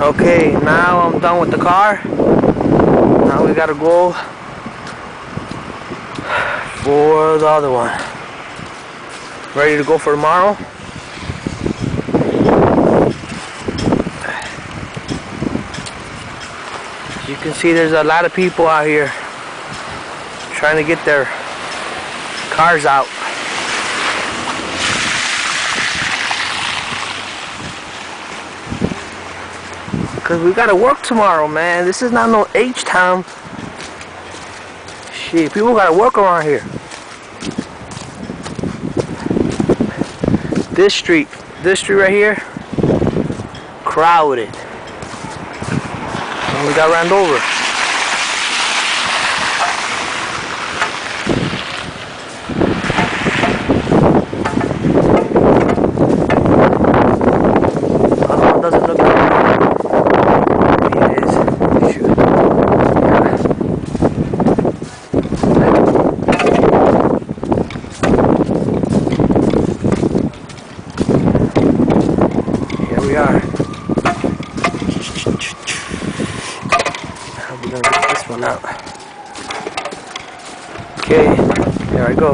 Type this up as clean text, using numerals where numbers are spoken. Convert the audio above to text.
Okay, now I'm done with the car. Now we gotta go for the other one. Ready to go for tomorrow? As you can see, there's a lot of people out here trying to get their cars out. Because we gotta work tomorrow, man. This is not no H-Town. Shit, people gotta work around here. This street right here, crowded. And we got ran over. Doesn't look like it is. Shoot. Here we are. How are we gonna get this one out? Okay, here I go.